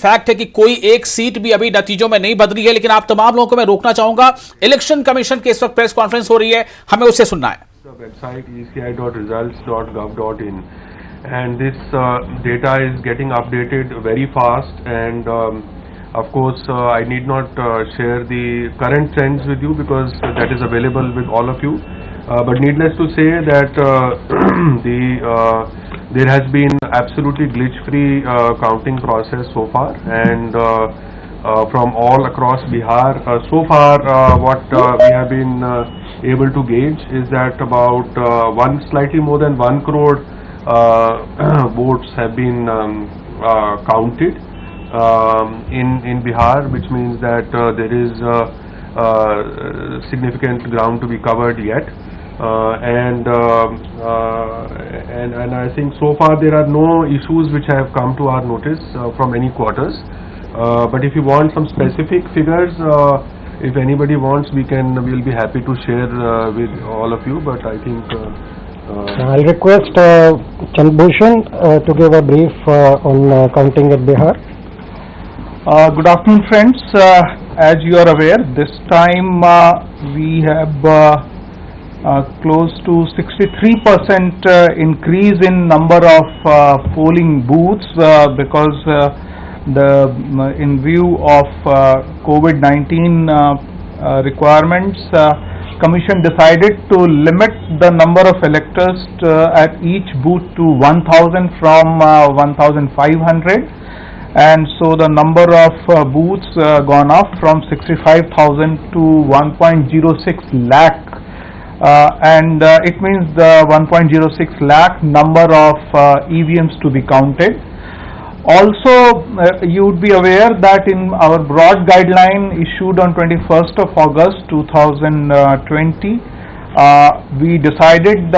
Fact है कि कोई एक सीट भी अभी नतीजों में नहीं बदली है, लेकिन आप तमाम लोगों को मैं रोकना चाहूंगा। इलेक्शन कमीशन की इस वक्त प्रेस कॉन्फ्रेंस हो रही है, हमें उससे सुनना है। Website eci.results.gov.in, and this data is getting updated very fast, and of course I need not share the current trends with you because that is available with all of you, but needless to say that there has been absolutely glitch-free counting process so far, and from all across Bihar. So far, what we have been able to gauge is that about slightly more than 1 crore votes have been counted in Bihar, which means that there is significant ground to be covered yet. And I think so far there are no issues which have come to our notice from any quarters. But if you want some specific figures, if anybody wants, we'll be happy to share with all of you. But I think I'll request Chandbhushan to give a brief on counting at Bihar. Good afternoon, friends. As you are aware, this time we have close to 63% increase in number of polling booths because in view of COVID-19 requirements, Commission decided to limit the number of electors at each booth to 1,000 from 1,500, and so the number of booths gone up from 65,000 to 1.06 lakh. And it means the 1.06 lakh number of EVMs to be counted. Also, you would be aware that in our broad guideline issued on 21st of August 2020, we decided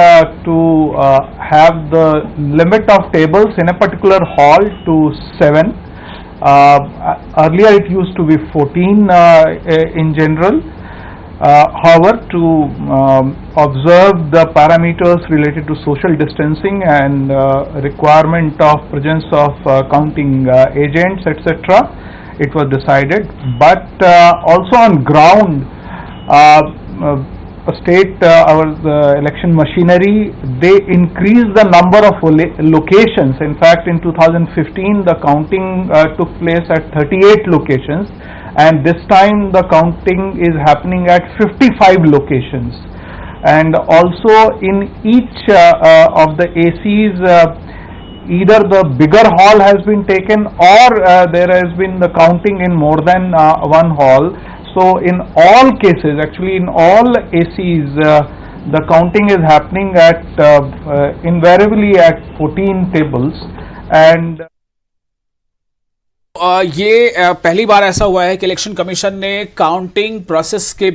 to have the limit of tables in a particular hall to 7. Earlier it used to be 14 in general. However, to observe the parameters related to social distancing and requirement of presence of counting agents, etc., it was decided. But also on ground, our election machinery, they increased the number of locations. In fact, in 2015, the counting took place at 38 locations. And this time the counting is happening at 55 locations, and also in each of the ACs, either the bigger hall has been taken or there has been the counting in more than one hall. So in all cases, actually in all ACs, the counting is happening at invariably at 14 tables. And ये पहली बार ऐसा हुआ है कि election commission ने counting process के